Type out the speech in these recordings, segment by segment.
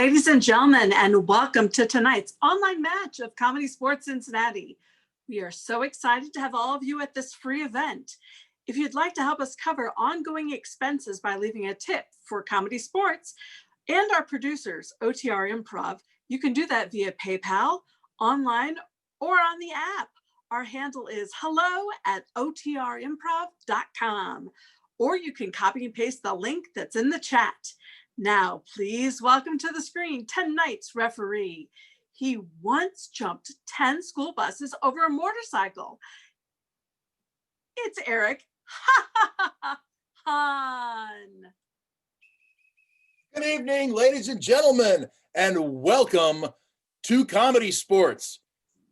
Ladies and gentlemen, and welcome to tonight's online match of Comedy Sports Cincinnati. We are so excited to have all of you at this free event. If you'd like to help us cover ongoing expenses by leaving a tip for Comedy Sports and our producers, OTR Improv, you can do that via PayPal, online, or on the app. Our handle is hello@otrimprov.com, or you can copy and paste the link that's in the chat. Now, please welcome to the screen tonight's referee. He once jumped 10 school buses over a motorcycle. It's Eric Hahn. Good evening, ladies and gentlemen, and welcome to Comedy Sports,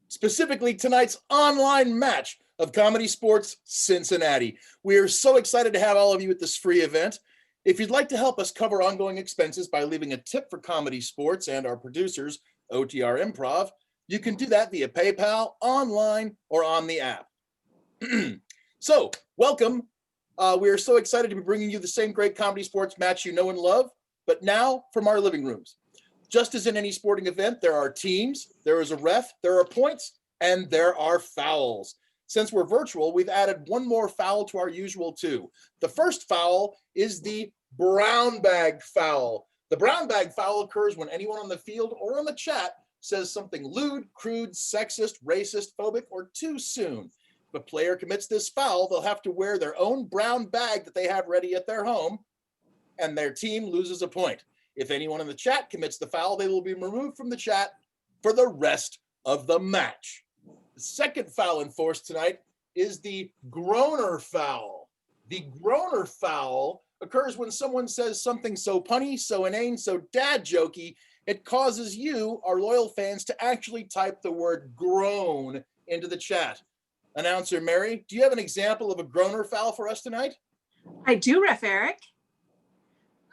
specifically tonight's online match of Comedy Sports Cincinnati. We are so excited to have all of you at this free event. If you'd like to help us cover ongoing expenses by leaving a tip for Comedy Sports and our producers, OTR Improv, you can do that via PayPal, online, or on the app. So, welcome. We are so excited to be bringing you the same great Comedy Sports match you know and love, but now from our living rooms. Just as in any sporting event, there are teams, there is a ref, there are points, and there are fouls. Since we're virtual, we've added one more foul to our usual two. The first foul is the brown bag foul. The brown bag foul occurs when anyone on the field or on the chat says something lewd, crude, sexist, racist, phobic, or too soon. If a player commits this foul, they'll have to wear their own brown bag that they have ready at their home, and their team loses a point. If anyone in the chat commits the foul, they will be removed from the chat for the rest of the match. The second foul enforced tonight is the groaner foul. The groaner foul occurs when someone says something so punny, so inane, so dad jokey, it causes you, our loyal fans, to actually type the word groan into the chat. Announcer Mary, do you have an example of a groaner foul for us tonight? I do, Ref Eric.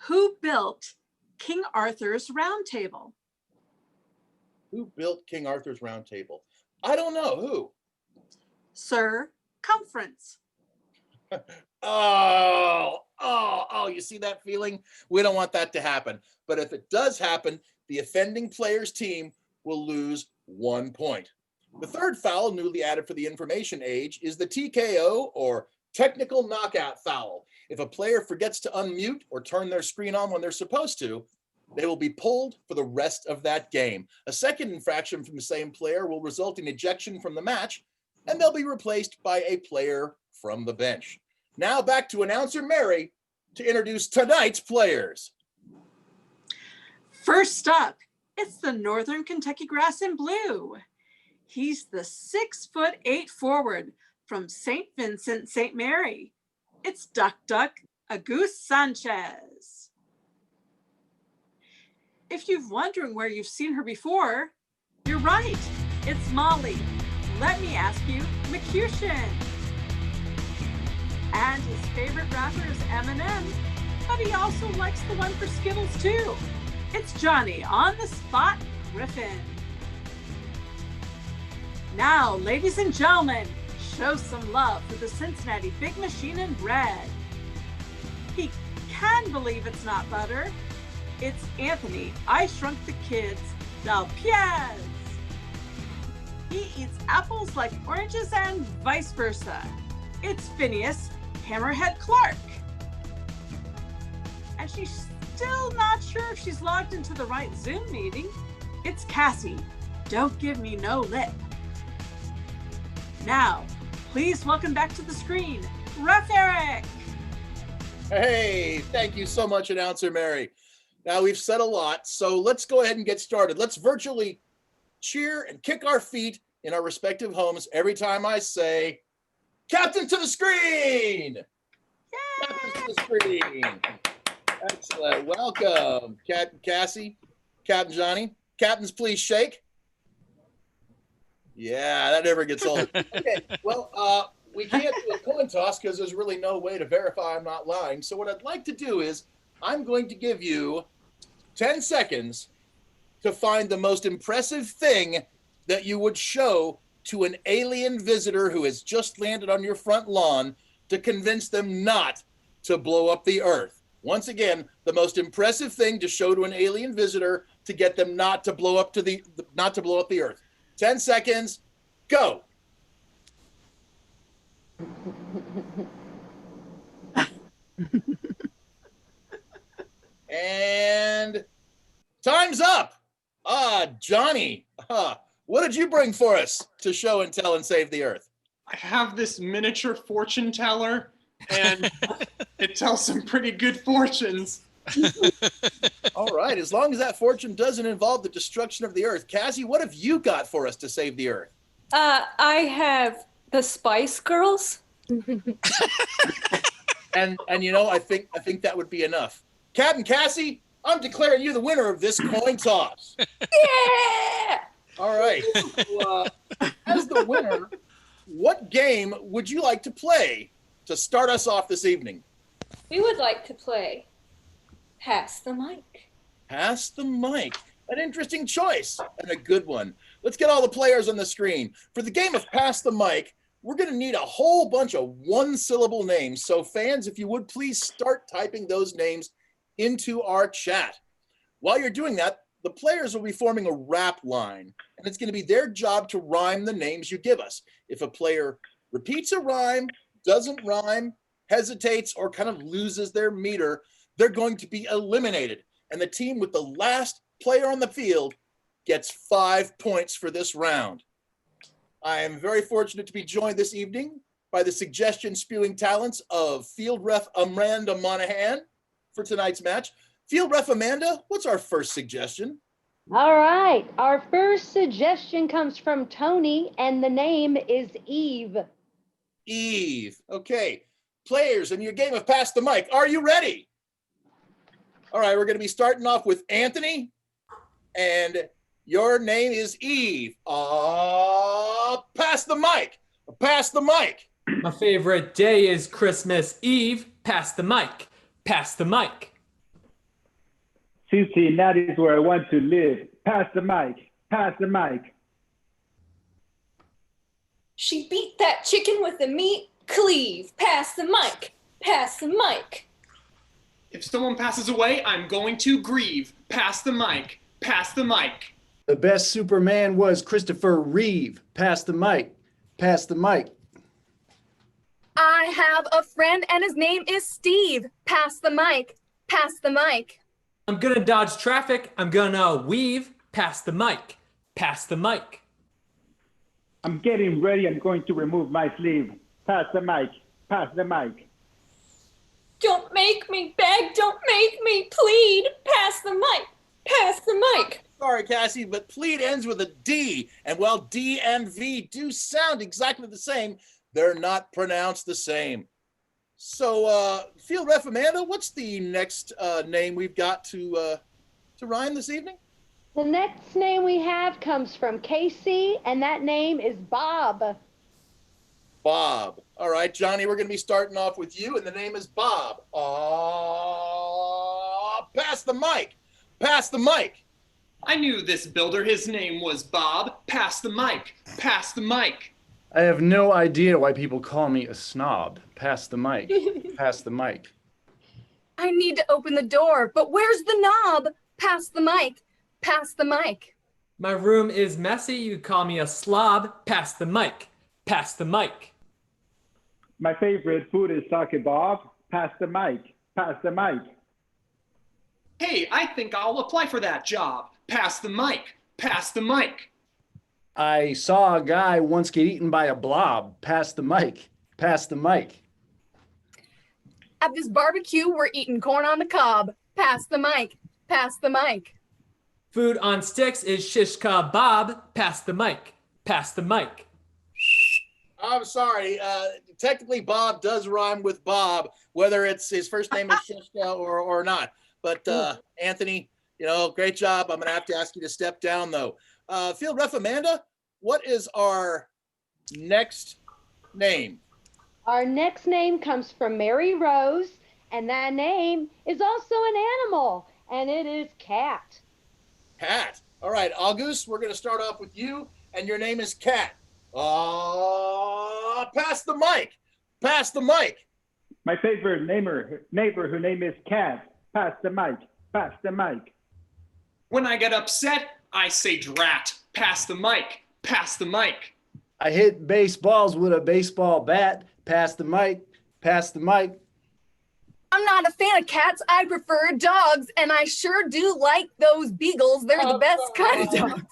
Who built King Arthur's Round Table? Who built King Arthur's Round Table? I don't know. Who? Sir Cumference. Oh, you see that feeling? We don't want that to happen. But if it does happen, the offending player's team will lose 1 point. The third foul, newly added for the information age, is the TKO, or technical knockout foul. If a player forgets to unmute or turn their screen on when they're supposed to, they will be pulled for the rest of that game. A second infraction from the same player will result in ejection from the match, and they'll be replaced by a player from the bench. Now back to Announcer Mary to introduce tonight's players. First up, it's the Northern Kentucky Grass in blue. He's the 6'8" forward from St. Vincent St. Mary. It's Duck Agus Sanchez. If you're wondering where you've seen her before, you're right. It's Molly. Let me ask you, McCution. And his favorite rapper is Eminem, but he also likes the one for Skittles too. It's Johnny on the spot Griffin. Now, ladies and gentlemen, show some love for the Cincinnati Big Machine in red. He can believe it's not butter. It's Anthony, I Shrunk the Kids, Del Piaz. He eats apples like oranges and vice versa. It's Phineas, Hammerhead Clark. And she's still not sure if she's logged into the right Zoom meeting. It's Cassie, Don't Give Me No Lip. Now, please welcome back to the screen, Ref Eric. Hey, thank you so much, Announcer Mary. Now, we've said a lot, so let's go ahead and get started. Let's virtually cheer and kick our feet in our respective homes every time I say, Captain to the screen! Yay! Captain to the screen. Excellent. Welcome, Captain Cassie, Captain Johnny. Captains, please shake. Yeah, that never gets old. Okay, well, we can't do a coin toss because there's really no way to verify I'm not lying. So what I'd like to do is I'm going to give you 10 seconds to find the most impressive thing that you would show to an alien visitor who has just landed on your front lawn to convince them not to blow up the earth. Once again, the most impressive thing to show to an alien visitor to get them not to blow up the earth. 10 seconds, go. And time's up. Johnny, what did you bring for us to show and tell and save the earth? I have this miniature fortune teller, and it tells some pretty good fortunes. All right, as long as that fortune doesn't involve the destruction of the earth. Cassie, what have you got for us to save the earth? I have the Spice Girls. And I think that would be enough. Kat and Cassie, I'm declaring you the winner of this coin toss. Yeah! All right. So, as the winner, what game would you like to play to start us off this evening? We would like to play Pass the Mic. Pass the mic. An interesting choice and a good one. Let's get all the players on the screen. For the game of Pass the Mic, we're going to need a whole bunch of one-syllable names. So fans, if you would please start typing those names into our chat. While you're doing that, the players will be forming a rap line, and it's going to be their job to rhyme the names you give us. If a player repeats a rhyme, doesn't rhyme, hesitates, or kind of loses their meter, they're going to be eliminated. And the team with the last player on the field gets 5 points for this round. I am very fortunate to be joined this evening by the suggestion spewing talents of Field Ref Amanda Monahan for tonight's match. Field Ref Amanda, what's our first suggestion? All right, our first suggestion comes from Tony, and the name is Eve. Eve. Okay. Players, in your game of Pass the Mic, are you ready? All right, we're going to be starting off with Anthony, and your name is Eve. Pass the mic. Pass the mic. My favorite day is Christmas Eve. Pass the mic. Pass the mic. Cincinnati is where I want to live. Pass the mic. Pass the mic. She beat that chicken with the meat cleave. Pass the mic. Pass the mic. If someone passes away, I'm going to grieve. Pass the mic. Pass the mic. The best Superman was Christopher Reeve. Pass the mic. Pass the mic. I have a friend and his name is Steve. Pass the mic. Pass the mic. I'm gonna dodge traffic. I'm gonna weave. Pass the mic. Pass the mic. I'm getting ready. I'm going to remove my sleeve. Pass the mic. Pass the mic. Don't make me beg. Don't make me plead. Pass the mic. Pass the mic. Sorry, Cassie, but plead ends with a D. And while D and V do sound exactly the same, they're not pronounced the same. So, Field Ref Amanda, what's the next name we've got to rhyme this evening? The next name we have comes from Casey, and that name is Bob. Bob. All right, Johnny, we're going to be starting off with you, and the name is Bob. Pass the mic. Pass the mic. I knew this builder. His name was Bob. Pass the mic. Pass the mic. I have no idea why people call me a snob. Pass the mic. Pass the mic. I need to open the door, but where's the knob? Pass the mic. Pass the mic. My room is messy. You could call me a slob. Pass the mic. Pass the mic. My favorite food is sake Bob. Pass the mic. Pass the mic. Hey, I think I'll apply for that job. Pass the mic. Pass the mic. I saw a guy once get eaten by a blob. Pass the mic. Pass the mic. At this barbecue, we're eating corn on the cob. Pass the mic. Pass the mic. Food on sticks is shish kebab. Pass the mic. Pass the mic. I'm sorry. Technically, Bob does rhyme with Bob, whether it's his first name is Shishka or not. But Anthony, great job. I'm going to have to ask you to step down, though. Field Ref Amanda, what is our next name? Our next name comes from Mary Rose, and that name is also an animal, and it is Cat. Cat. All right, August, we're going to start off with you, and your name is Cat. Pass the mic. Pass the mic. My favorite neighbor, whose name is Cat. Pass the mic. Pass the mic. When I get upset, I say drat. Pass the mic. Pass the mic. I hit baseballs with a baseball bat. Pass the mic. Pass the mic. I'm not a fan of cats. I prefer dogs, and I sure do like those beagles. They're the best kind of dogs.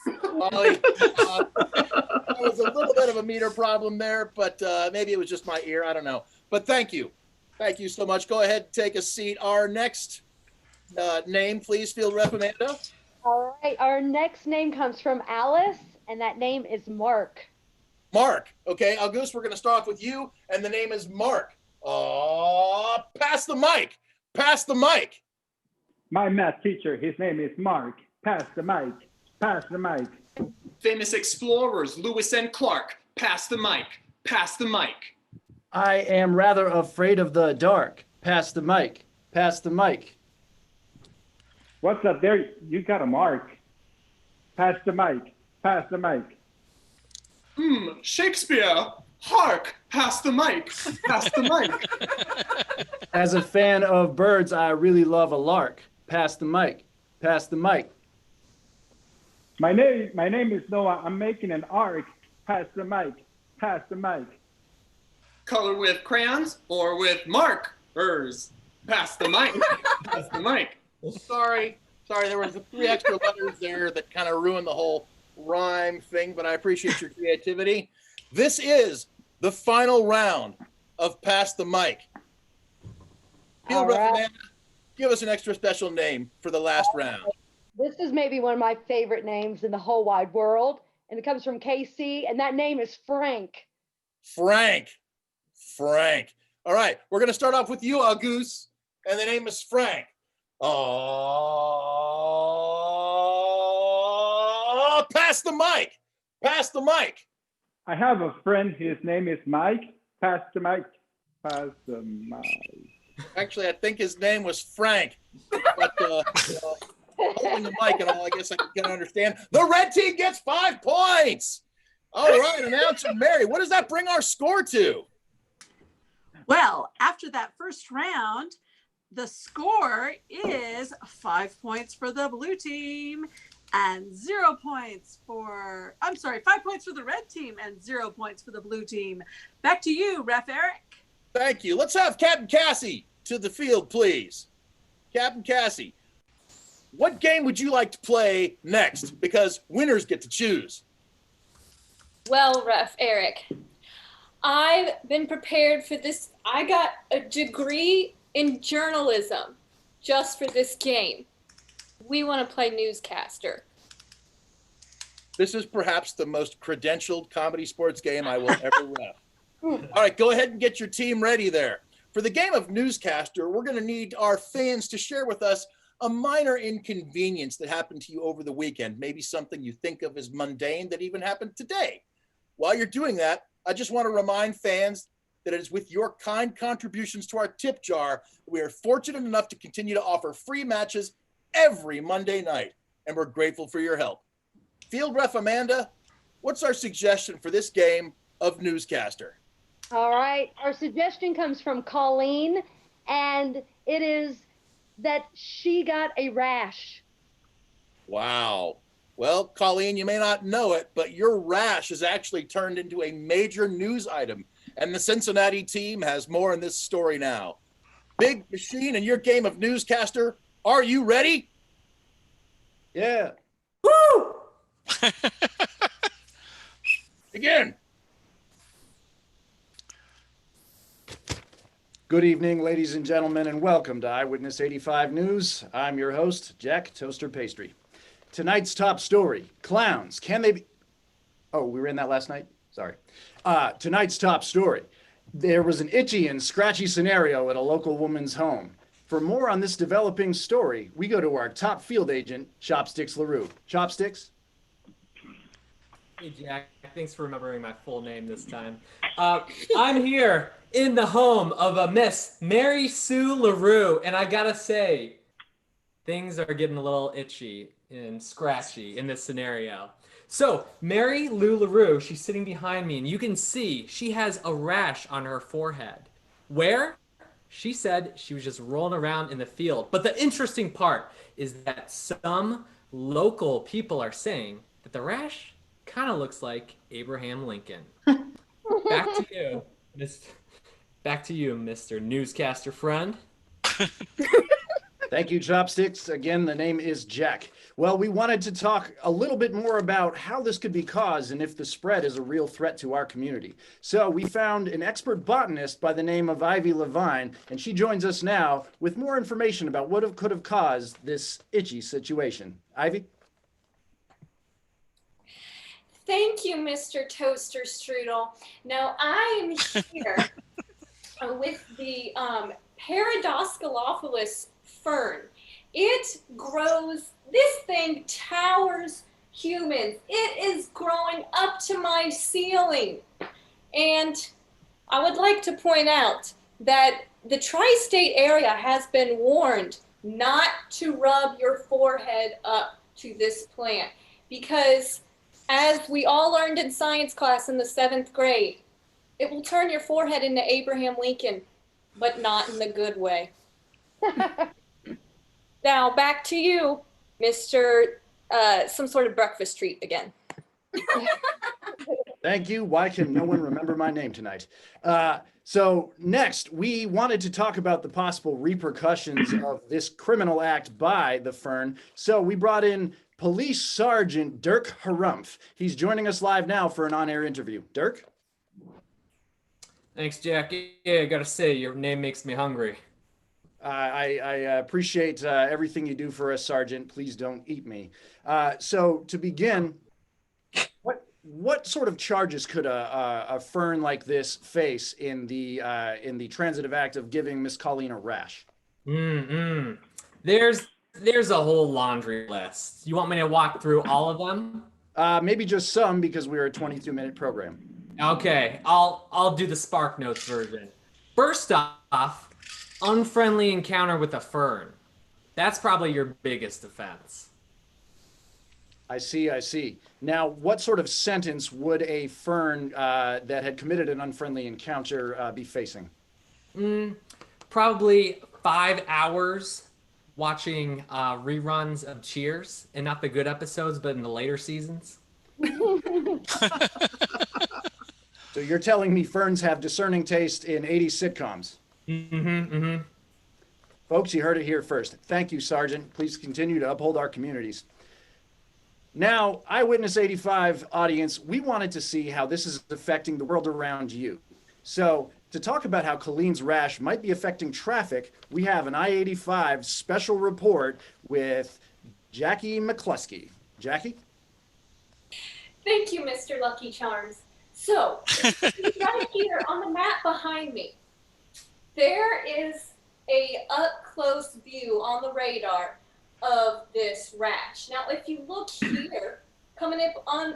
Ollie, there was a little bit of a meter problem there, but maybe it was just my ear. I don't know. But thank you. Thank you so much. Go ahead and take a seat. Our next name, please, Field Rep Amanda. All right, our next name comes from Alice, and that name is Mark. Mark. Okay, August, we're going to start off with you, and the name is Mark. Pass the mic. Pass the mic. My math teacher, his name is Mark. Pass the mic. Pass the mic. Famous explorers, Lewis and Clark. Pass the mic. Pass the mic. I am rather afraid of the dark. Pass the mic. Pass the mic. What's up there? You got a mark. Pass the mic. Pass the mic. Shakespeare. Hark. Pass the mic. Pass the mic. As a fan of birds, I really love a lark. Pass the mic. Pass the mic. My name is Noah. I'm making an arc. Pass the mic. Pass the mic. Color with crayons or with markers. Pass the mic. Pass the mic. Sorry, there was 3 extra letters there that kind of ruined the whole rhyme thing, but I appreciate your creativity. This is the final round of Pass the Mic. Field Rep Amanda, give us an extra special name for the last round. This is maybe one of my favorite names in the whole wide world, and it comes from KC, and that name is Frank. Frank. All right, we're going to start off with you, August, and the name is Frank. Pass the mic. Pass the mic. I have a friend. His name is Mike. Pass the mic. Pass the mic. Actually, I think his name was Frank. But holding the mic and all, I guess I can understand. The red team gets 5 points. All right, announcer Mary, what does that bring our score to? Well, after that first round, the score is 5 points for the blue team and 0 points for, 5 points for the red team and 0 points for the blue team. Back to you, Ref Eric. Thank you. Let's have Captain Cassie to the field, please. Captain Cassie, what game would you like to play next? Because winners get to choose. Well, Ref Eric, I've been prepared for this. I got a degree in journalism just for this game. We want to play newscaster. This is perhaps the most credentialed comedy sports game I will ever ref. All right, go ahead and get your team ready there. For the game of newscaster, we're going to need our fans to share with us a minor inconvenience that happened to you over the weekend, maybe something you think of as mundane that even happened today. While you're doing that, I just want to remind fans that it is with your kind contributions to our tip jar, we are fortunate enough to continue to offer free matches every Monday night, and we're grateful for your help. Field Ref Amanda, what's our suggestion for this game of newscaster? All right, our suggestion comes from Colleen, and it is that she got a rash. Wow. Well, Colleen, you may not know it, but your rash has actually turned into a major news item, and the Cincinnati team has more in this story now. Big Machine and your game of newscaster, are you ready? Yeah. Woo! Begin. Good evening, ladies and gentlemen, and welcome to Eyewitness 85 News. I'm your host, Jack Toaster Pastry. Tonight's top story, clowns, can they be... Oh, we were in that last night? Sorry. Tonight's top story, there was an itchy and scratchy scenario at a local woman's home. For more on this developing story, we go to our top field agent, Chopsticks LaRue. Chopsticks? Hey, Jack. Thanks for remembering my full name this time. I'm here in the home of a Miss Mary Sue LaRue, and I gotta say, things are getting a little itchy and scratchy in this scenario. So, Mary Lou LaRue, she's sitting behind me, and you can see she has a rash on her forehead. Where? She said she was just rolling around in the field. But the interesting part is that some local people are saying that the rash kind of looks like Abraham Lincoln. Back to you, Mr. Newscaster friend. Thank you, Chopsticks. Again, the name is Jack. Well, we wanted to talk a little bit more about how this could be caused and if the spread is a real threat to our community. So we found an expert botanist by the name of Ivy Levine, and she joins us now with more information about what could have caused this itchy situation. Ivy? Thank you, Mr. Toaster Strudel. Now, I am here with the Paradoscalophilus fern. It grows, this thing towers humans. It is growing up to my ceiling. And I would like to point out that the tri-state area has been warned not to rub your forehead up to this plant because, as we all learned in science class in the 7th grade, it will turn your forehead into Abraham Lincoln, but not in the good way. Now, back to you, Mr. Some sort of breakfast treat again. Thank you. Why can no one remember my name tonight? So next, we wanted to talk about the possible repercussions of this criminal act by the fern. So we brought in Police Sergeant Dirk Harumph. He's joining us live now for an on-air interview. Dirk? Thanks, Jack. Yeah, I gotta say, your name makes me hungry. I appreciate everything you do for us, Sergeant. Please don't eat me. So to begin, what sort of charges could a fern like this face in the transitive act of giving Miss Colleen a rash? There's a whole laundry list. You want me to walk through all of them? Maybe just some, because we're a 22-minute program. Okay, I'll do the Spark Notes version. First off, unfriendly encounter with a fern. That's probably your biggest offense. I see. Now, what sort of sentence would a fern that had committed an unfriendly encounter be facing? Probably 5 hours watching reruns of Cheers, and not the good episodes, but in the later seasons. So you're telling me ferns have discerning taste in 80s sitcoms? Folks, you heard it here first. Thank you, Sergeant. Please continue to uphold our communities. Now, Eyewitness 85 audience, we wanted to see how this is affecting the world around you. So, to talk about how Colleen's rash might be affecting traffic, we have an I-85 special report with Jackie McCluskey. Jackie? Thank you, Mr. Lucky Charms. So, right here on the map behind me, there is a up-close view on the radar of this rash. Now, if you look here, coming up on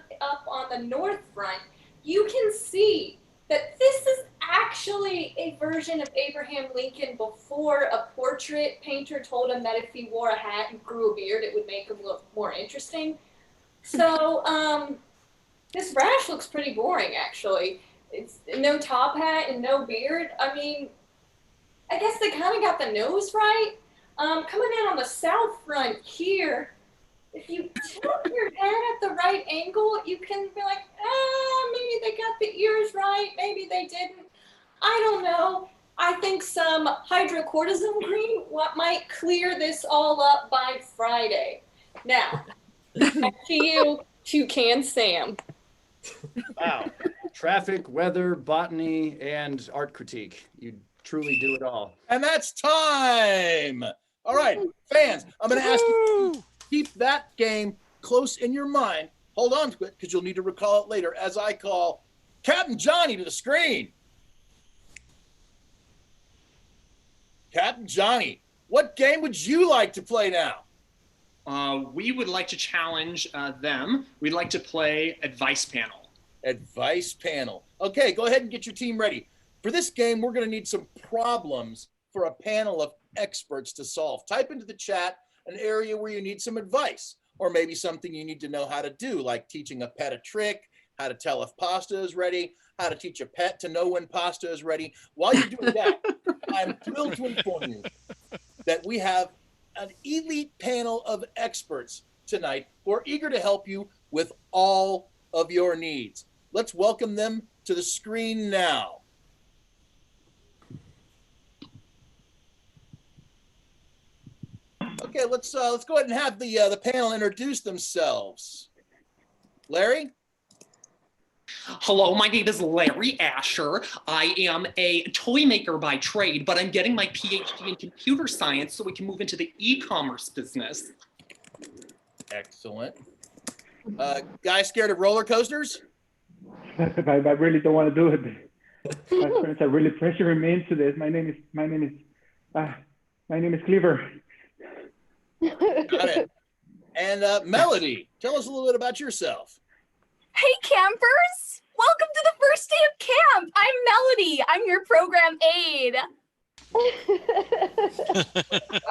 the north front, you can see that this is actually a version of Abraham Lincoln before a portrait painter told him that if he wore a hat and grew a beard, it would make him look more interesting. So, this rash looks pretty boring, actually. It's no top hat and no beard. I mean, I guess they kind of got the nose right. Coming in on the south front here, if you tilt your head at the right angle, you can be like, maybe they got the ears right, maybe they didn't. I don't know. I think some hydrocortisone cream might clear this all up by Friday. Now, back to you, Toucan Sam. Wow. Traffic, weather, botany, and art critique. You truly do it all. And that's time. All right, fans, I'm going to ask you to keep that game close in your mind. Hold on to it because you'll need to recall it later as I call Captain Johnny to the screen. Captain Johnny, what game would you like to play now? We would like to challenge them. We'd like to play Advice Panel. Advice Panel. Okay, go ahead and get your team ready. For this game, we're going to need some problems for a panel of experts to solve. Type into the chat an area where you need some advice, or maybe something you need to know how to do, like teaching a pet a trick, how to tell if pasta is ready, how to teach a pet to know when pasta is ready. While you're doing that, I'm thrilled to inform you that we have an elite panel of experts tonight who are eager to help you with all of your needs. Let's welcome them to the screen now. Okay, let's go ahead and have the panel introduce themselves. Larry? Hello, my name is Larry Asher. I am a toy maker by trade, but I'm getting my PhD in computer science so we can move into the e-commerce business. Excellent. Guy scared of roller coasters? I really don't want to do it. My friends are really pressuring me into this. My name is Cleaver. Got it. And Melody, tell us a little bit about yourself. Hey, campers! Welcome to the first day of camp. I'm Melody. I'm your program aide.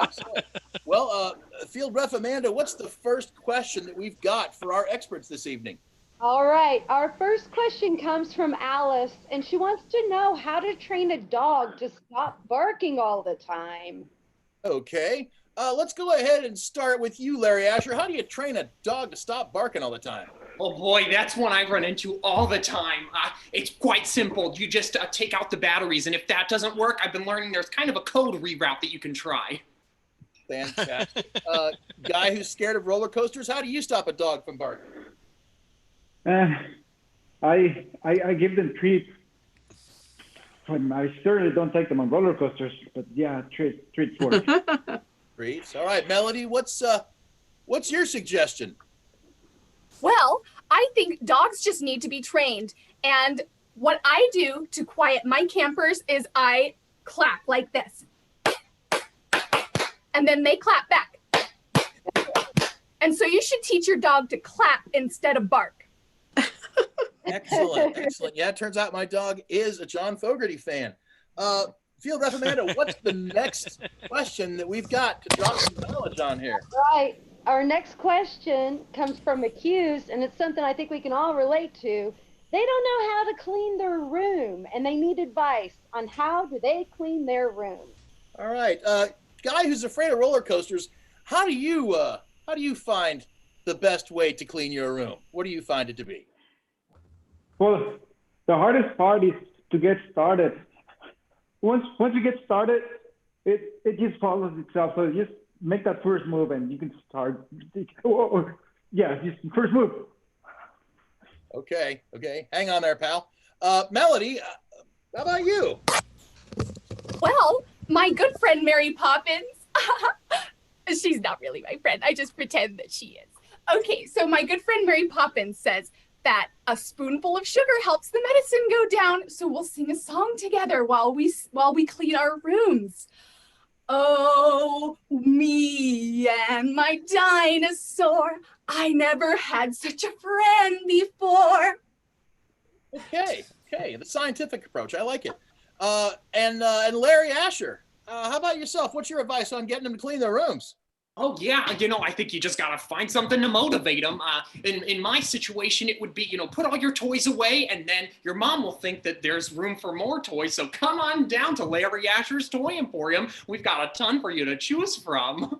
Excellent. Well, Field Ref Amanda, what's the first question that we've got for our experts this evening? All right, our first question comes from Alice, and she wants to know how to train a dog to stop barking all the time. Okay, let's go ahead and start with you, Larry Asher. How do you train a dog to stop barking all the time? Oh boy, that's one I run into all the time. It's quite simple. You just take out the batteries, and if that doesn't work, I've been learning there's kind of a code reroute that you can try. Fantastic. Guy who's scared of roller coasters, how do you stop a dog from barking? I give them treats. I certainly don't take them on roller coasters, but yeah, treats work. Treats. All right, Melody, what's your suggestion? Well, I think dogs just need to be trained. And what I do to quiet my campers is I clap like this. And then they clap back. And so you should teach your dog to clap instead of bark. Excellent, excellent. Yeah, it turns out my dog is a John Fogerty fan. Field Ref Amanda, what's the next question that we've got to drop some knowledge on here? Right. Our next question comes from Accused, and it's something I think we can all relate to. They don't know how to clean their room, and they need advice on how do they clean their room. All right, guy who's afraid of roller coasters, how do you find the best way to clean your room? What do you find it to be? Well, the hardest part is to get started. Once you get started, it just follows itself. So just make that first move and you can start. Yeah, just first move. Okay. Hang on there, pal. Melody, how about you? Well, my good friend Mary Poppins, she's not really my friend. I just pretend that she is. Okay, so my good friend Mary Poppins says that a spoonful of sugar helps the medicine go down. So we'll sing a song together while we clean our rooms. Oh, me and my dinosaur, I never had such a friend before. Okay, the scientific approach, I like it. And Larry Asher, how about yourself? What's your advice on getting them to clean their rooms? Oh yeah, I think you just gotta find something to motivate them. In my situation, it would be, put all your toys away, and then your mom will think that there's room for more toys. So come on down to Larry Asher's Toy Emporium. We've got a ton for you to choose from.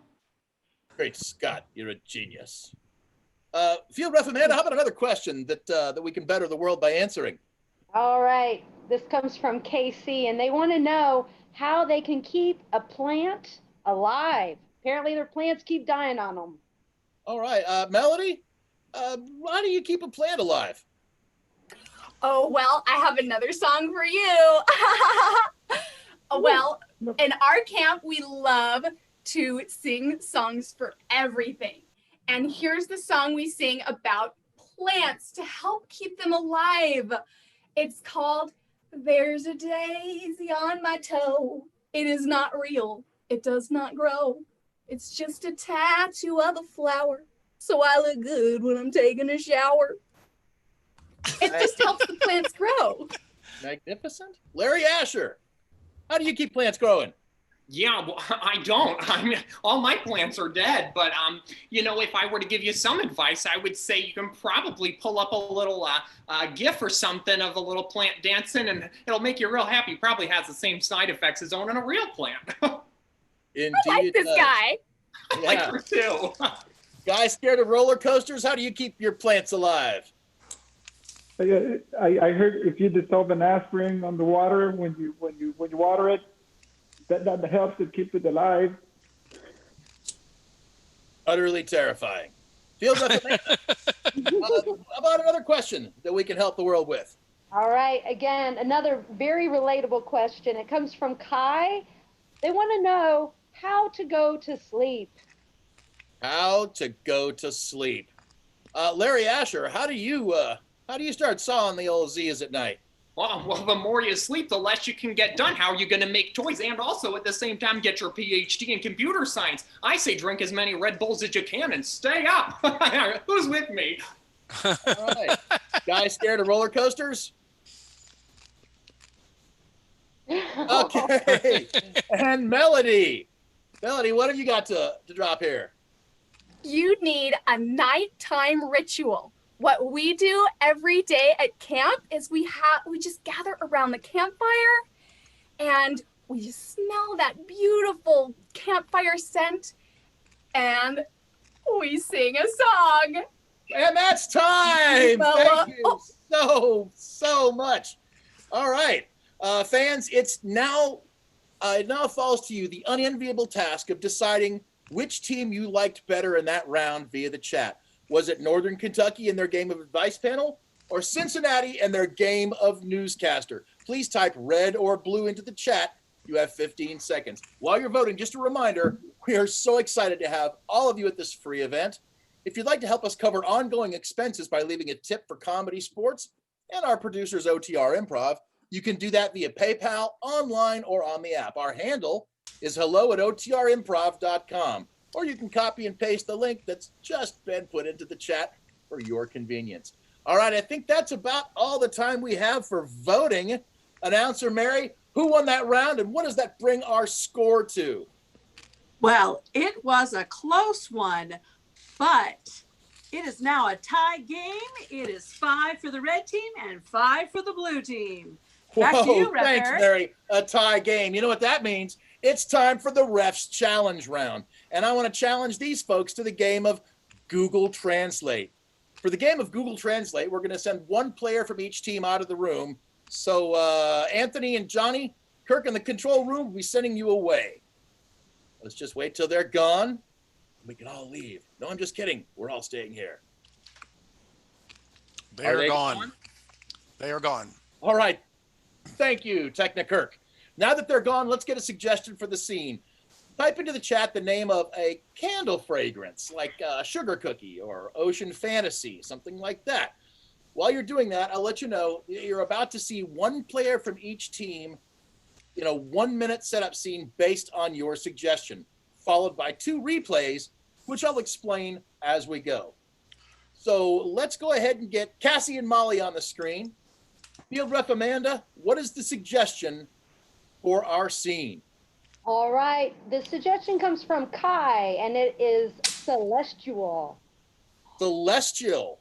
Great Scott, you're a genius. Field Ref Amanda, how about another question that we can better the world by answering? All right, this comes from KC, and they want to know how they can keep a plant alive. Apparently their plants keep dying on them. All right, Melody, how do you keep a plant alive? Oh, well, I have another song for you. Well, in our camp, we love to sing songs for everything. And here's the song we sing about plants to help keep them alive. It's called There's a Daisy on My Toe. It is not real. It does not grow. It's just a tattoo of a flower, so I look good when I'm taking a shower. It just helps the plants grow. Magnificent. Larry Asher, how do you keep plants growing? Yeah, well, I don't. I mean, all my plants are dead. But, if I were to give you some advice, I would say you can probably pull up a little GIF or something of a little plant dancing, and it'll make you real happy. Probably has the same side effects as owning a real plant. Indeed, I like this guy. I like her too. Guys scared of roller coasters? How do you keep your plants alive? I heard if you dissolve an aspirin on the water when you water it, that helps to keep it alive. Utterly terrifying. Field rep Amanda, about another question that we can help the world with. All right, again, another very relatable question. It comes from Kai. They want to know how to go to sleep. How to go to sleep. Larry Asher, how do you start sawing the old Z's at night? Well, the more you sleep, the less you can get done. How are you going to make toys and also at the same time get your PhD in computer science? I say drink as many Red Bulls as you can and stay up. Who's with me? All right. Guys scared of roller coasters? Okay. And Melody, what have you got to drop here? You need a nighttime ritual. What we do every day at camp is we just gather around the campfire and we just smell that beautiful campfire scent and we sing a song. And that's time. Thank you so much. All right, fans, it now falls to you the unenviable task of deciding which team you liked better in that round via the chat. Was it Northern Kentucky and their game of advice panel, or Cincinnati and their game of newscaster? Please type red or blue into the chat. You have 15 seconds. While you're voting, just a reminder, we are so excited to have all of you at this free event. If you'd like to help us cover ongoing expenses by leaving a tip for ComedySportz and our producers OTR Improv, you can do that via PayPal, online, or on the app. Our handle is hello@otrimprov.com. Or you can copy and paste the link that's just been put into the chat for your convenience. All right, I think that's about all the time we have for voting. Announcer Mary, who won that round and what does that bring our score to? Well, it was a close one, but it is now a tie game. It is 5 for the red team and 5 for the blue team. Back to you, Ref thanks, Eric. Mary. A tie game. You know what that means? It's time for the refs challenge round. And I want to challenge these folks to the game of Google Translate. For the game of Google Translate, we're going to send one player from each team out of the room. So Anthony and Johnny, Kirk in the control room will be sending you away. Let's just wait till they're gone. We can all leave. No, I'm just kidding. We're all staying here. They are gone. They are gone. All right. Thank you, Technikirk. Now that they're gone, let's get a suggestion for the scene. Type into the chat the name of a candle fragrance, like Sugar Cookie or Ocean Fantasy, something like that. While you're doing that, I'll let you know you're about to see one player from each team in a 1-minute setup scene based on your suggestion, followed by 2 replays, which I'll explain as we go. So let's go ahead and get Cassie and Molly on the screen. Field Rep Amanda, what is the suggestion for our scene? All right, the suggestion comes from Kai, and it is celestial. Celestial.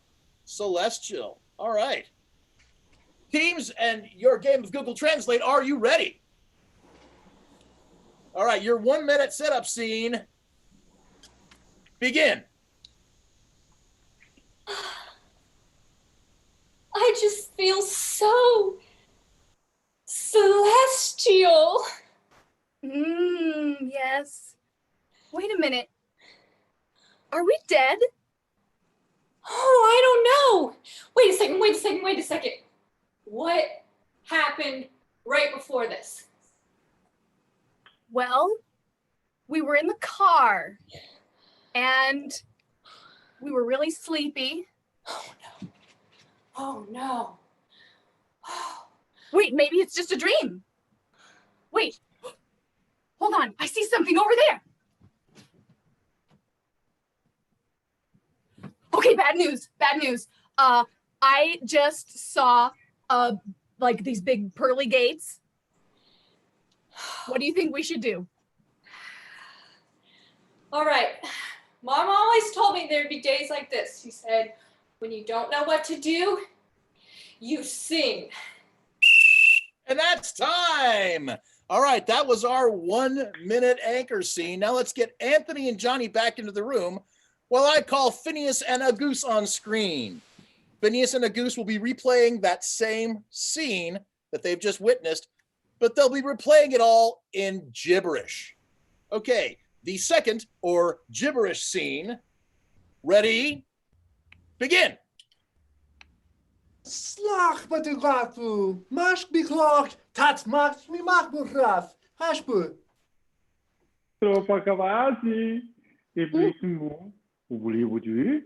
All right. Teams and your game of Google Translate, are you ready? All right, your 1-minute setup scene. Begin. I just feel so celestial. Yes. Wait a minute. Are we dead? Oh, I don't know. Wait a second. What happened right before this? Well, we were in the car and we were really sleepy. Oh no. Wait, maybe it's just a dream. Wait, hold on. I see something over there. Okay, bad news. I just saw like these big pearly gates. What do you think we should do? All right. Mom always told me there'd be days like this. She said, when you don't know what to do, you sing. And that's time. All right, that was our 1-minute anchor scene. Now let's get Anthony and Johnny back into the room while I call Phineas and Agus on screen. Phineas and Agus will be replaying that same scene that they've just witnessed, but they'll be replaying it all in gibberish. Okay, the second or gibberish scene. Ready? Begin. Slag met de rafu, mash beklagt, tat macht mi macht buraf, hashbu. Tropa Kawasi. Iblimu. Ubuli.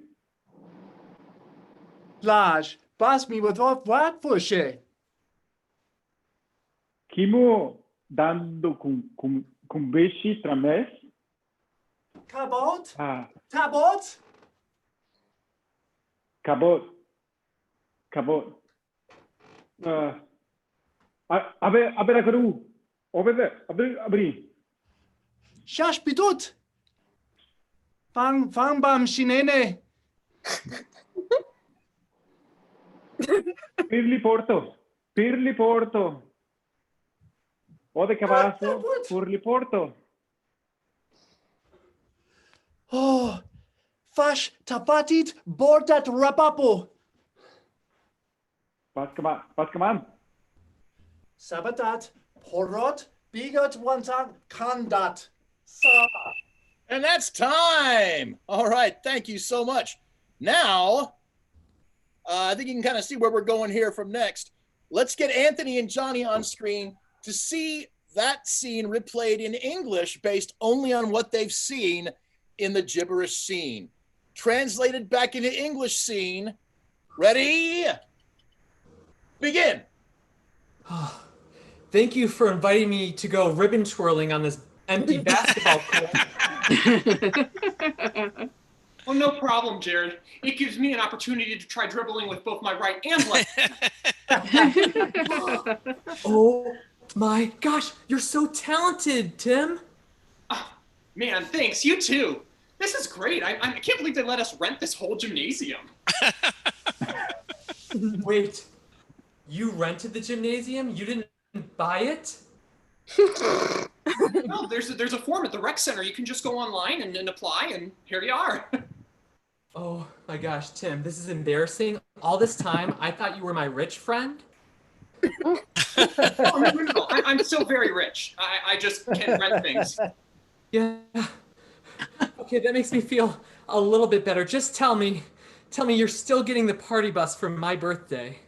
Laj, bas mi wat wat fushe. Kimo dando com beshi trames. Kabot? Ah, Tabot? cabot. Aberakaru. Abri. Shash bidut. Fang bam shinene. Pirli Porto. Ode Cavasso, Purli Porto. Oh, fash tapatit bordat rapapo. Paskaman. Sabatat, porot, bigot wantan kandat. Sa. And that's time. All right. Thank you so much. Now, I think you can kind of see where we're going here from next. Let's get Anthony and Johnny on screen to see that scene replayed in English based only on what they've seen in the gibberish scene. Translated back into English scene. Ready? Begin. Thank you for inviting me to go ribbon twirling on this empty basketball court. Oh, no problem, Jared. It gives me an opportunity to try dribbling with both my right and left. Oh my gosh, you're so talented, Tim. Oh, man, thanks. You too. This is great. I can't believe they let us rent this whole gymnasium. Wait, you rented the gymnasium? You didn't buy it? No, there's a form at the rec center. You can just go online and apply, and here you are. Oh my gosh, Tim, this is embarrassing. All this time, I thought you were my rich friend. Oh, no. I'm still very rich. I just can't rent things. Yeah. Okay, that makes me feel a little bit better. Just tell me you're still getting the party bus for my birthday.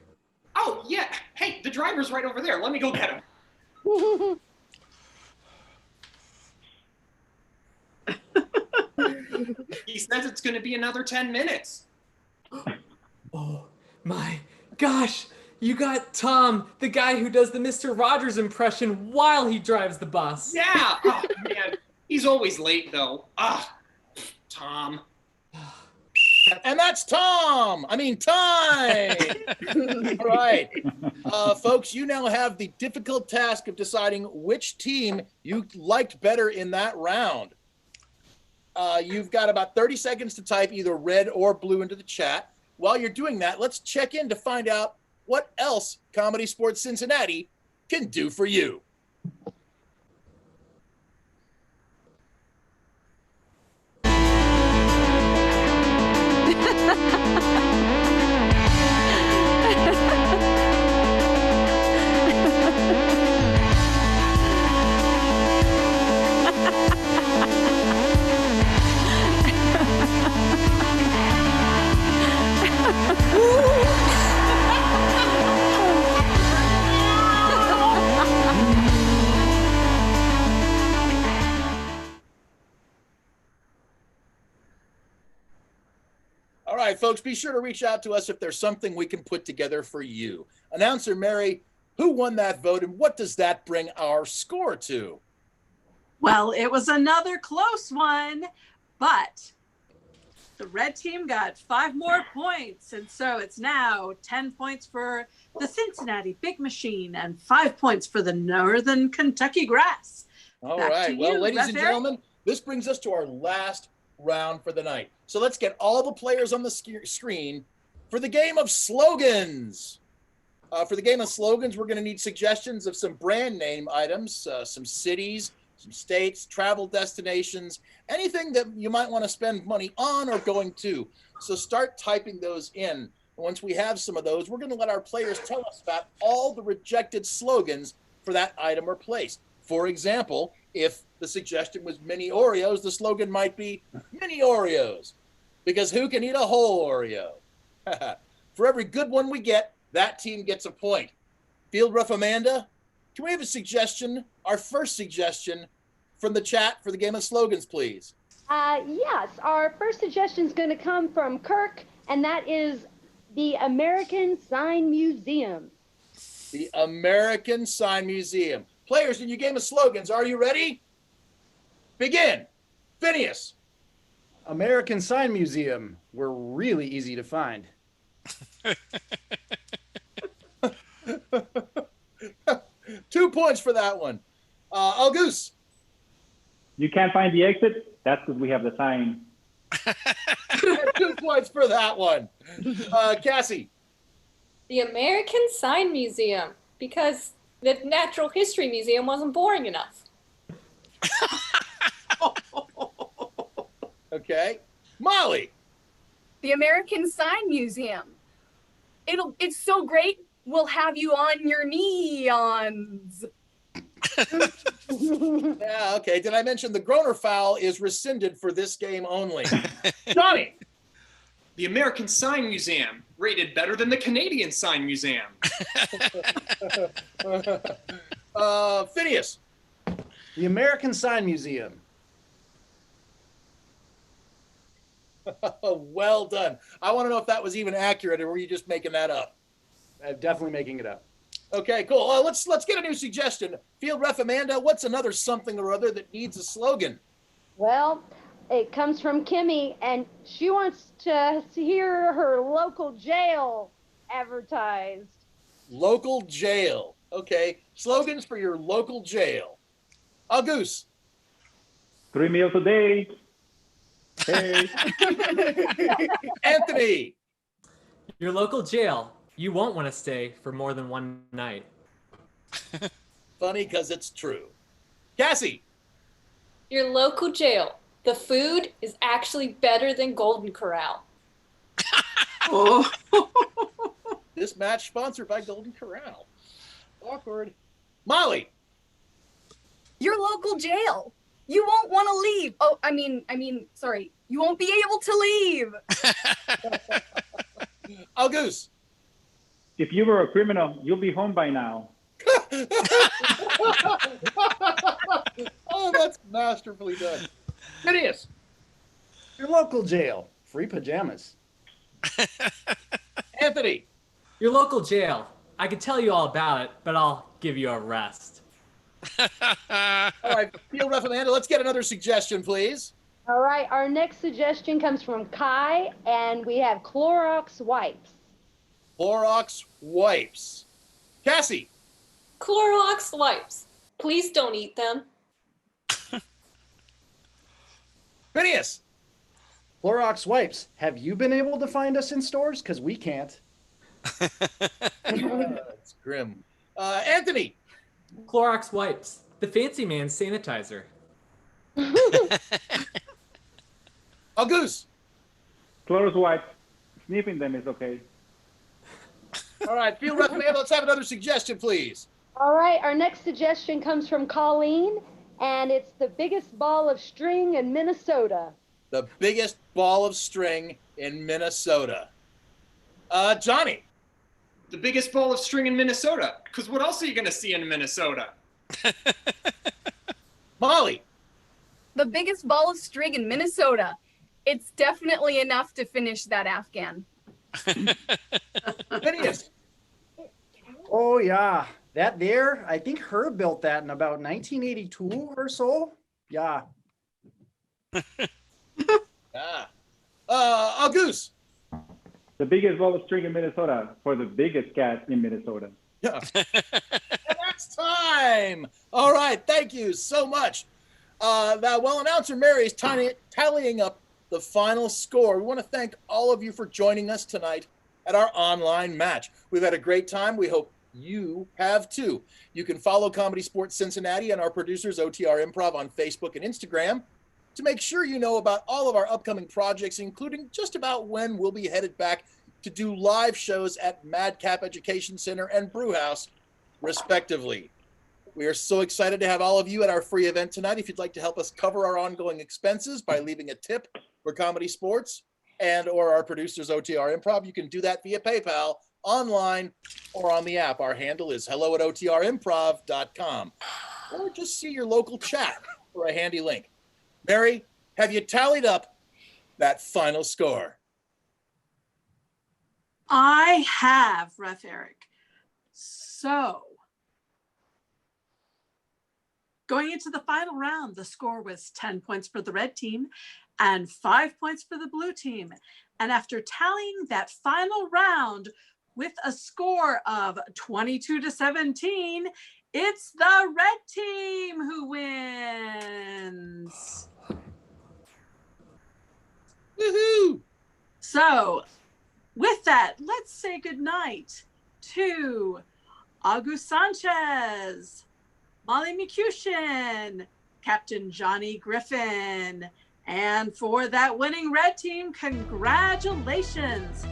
Oh, yeah. Hey, the driver's right over there. Let me go get him. He says it's going to be another 10 minutes. Oh my gosh, you got Tom, the guy who does the Mr. Rogers impression while he drives the bus. Yeah. Oh, man. He's always late, though. Tom. And that's Tom. I mean, time. All right. Folks, you now have the difficult task of deciding which team you liked better in that round. You've got about 30 seconds to type either red or blue into the chat. While you're doing that, let's check in to find out what else ComedySportz Cincinnati can do for you. All right, folks, be sure to reach out to us if there's something we can put together for you. Announcer Mary, who won that vote and what does that bring our score to? Well, it was another close one, but the red team got 5 more points. And so it's now 10 points for the Cincinnati Big Machine and 5 points for the Northern Kentucky Grass. All Back right. to Well, you, ladies Ref and Eric. gentlemen, this brings us to our last round for the night. So let's get all the players on the screen for the game of slogans. For the game of slogans, we're going to need suggestions of some brand name items, some cities, some states, travel destinations, anything that you might want to spend money on or going to. So start typing those in. Once we have some of those, we're going to let our players tell us about all the rejected slogans for that item or place. For example, if the suggestion was mini Oreos, the slogan might be mini Oreos, because who can eat a whole Oreo? For every good one we get, that team gets a point. Field Ref Amanda, can we have a suggestion, our first suggestion from the chat for the game of slogans, please? Yes, our first suggestion is going to come from Kirk, and that is the American Sign Museum. The American Sign Museum. Players in your game of slogans, are you ready? Begin. Phineas. American Sign Museum. We're really easy to find. 2 points for that one. Auguste. You can't find the exit? That's because we have the sign. 2 points for that one. Cassie. The American Sign Museum, because the Natural History Museum wasn't boring enough. Okay. Molly. The American Sign Museum. It's so great. We'll have you on your neons. Yeah, okay. Did I mention the Groner foul is rescinded for this game only? Johnny. The American Sign Museum, rated better than the Canadian Sign Museum. Phineas. The American Sign Museum. Well done. I want to know if that was even accurate, or were you just making that up? I'm definitely making it up. Okay, cool. Let's get a new suggestion. Field Ref Amanda, what's another something or other that needs a slogan? Well, it comes from Kimmy, and she wants to hear her local jail advertised. Local jail. Okay. Slogans for your local jail. Auguste. 3 meals a day. Hey. Anthony. Your local jail. You won't want to stay for more than one night. Funny because it's true. Cassie. Your local jail. The food is actually better than Golden Corral. Oh. This match sponsored by Golden Corral. Awkward. Molly. Your local jail. You won't want to leave. Oh, I mean, sorry. You won't be able to leave. Auguste. If you were a criminal, you'll be home by now. Oh, that's masterfully done. Phineas. Your local jail. Free pajamas. Anthony. Your local jail. I could tell you all about it, but I'll give you a rest. All right, Field Ref Amanda, let's get another suggestion, please. All right, our next suggestion comes from Kai, and we have Clorox wipes. Clorox wipes. Cassie. Clorox wipes. Please don't eat them. Phineas. Clorox wipes. Have you been able to find us in stores? Because we can't. That's grim. Anthony. Clorox wipes. The fancy man's sanitizer. Auguste. Clorox wipes. Sniffing them is okay. All right, Field Ref Amanda, let's have another suggestion, please. All right, our next suggestion comes from Colleen, and it's the biggest ball of string in Minnesota. The biggest ball of string in Minnesota. Johnny. The biggest ball of string in Minnesota. Because what else are you going to see in Minnesota? Molly. The biggest ball of string in Minnesota. It's definitely enough to finish that Afghan. Phineas. Oh, yeah. That there, I think Herb built that in about 1982 or so. Yeah. Auguste. The biggest ball of string in Minnesota for the biggest cat in Minnesota. Yeah. And that's time. All right. Thank you so much. While announcer Mary is tallying up the final score, we want to thank all of you for joining us tonight at our online match. We've had a great time. We hope you have too. You can follow Comedy Sports Cincinnati and our producers OTR Improv on Facebook and Instagram to make sure you know about all of our upcoming projects, including just about when we'll be headed back to do live shows at Madcap Education Center and Brewhouse, respectively. We are so excited to have all of you at our free event tonight. If you'd like to help us cover our ongoing expenses by leaving a tip for Comedy Sports and or our producers OTR Improv, you can do that via PayPal, online, or on the app. Our handle is hello@otrimprov.com. Or just see your local chat for a handy link. Mary, have you tallied up that final score? I have, Ref Eric. So, going into the final round, the score was 10 points for the red team and 5 points for the blue team. And after tallying that final round with a score of 22-17, it's the red team who wins. Woohoo! So, with that, let's say goodnight to August Sanchez, Molly McCushin, Captain Johnny Griffin, and for that winning red team, congratulations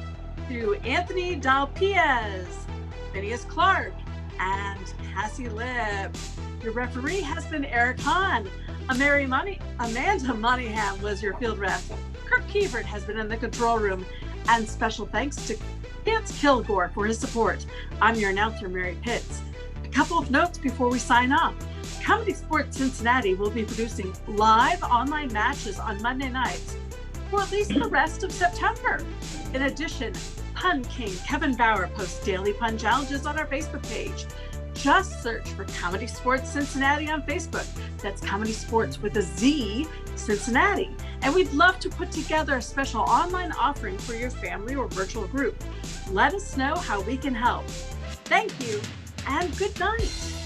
to Anthony Dalpiez, Phineas Clark, and Cassie Libb. Your referee has been Eric Hahn. Amanda Monahan was your field ref. Kirk Kievert has been in the control room. And special thanks to Chance Kilgore for his support. I'm your announcer, Mary Pitts. A couple of notes before we sign off. Comedy Sports Cincinnati will be producing live online matches on Monday nights for at least the rest of September. In addition, Pun King Kevin Bauer posts daily pun challenges on our Facebook page. Just search for Comedy Sports Cincinnati on Facebook. That's Comedy Sports with a Z, Cincinnati. And we'd love to put together a special online offering for your family or virtual group. Let us know how we can help. Thank you and good night.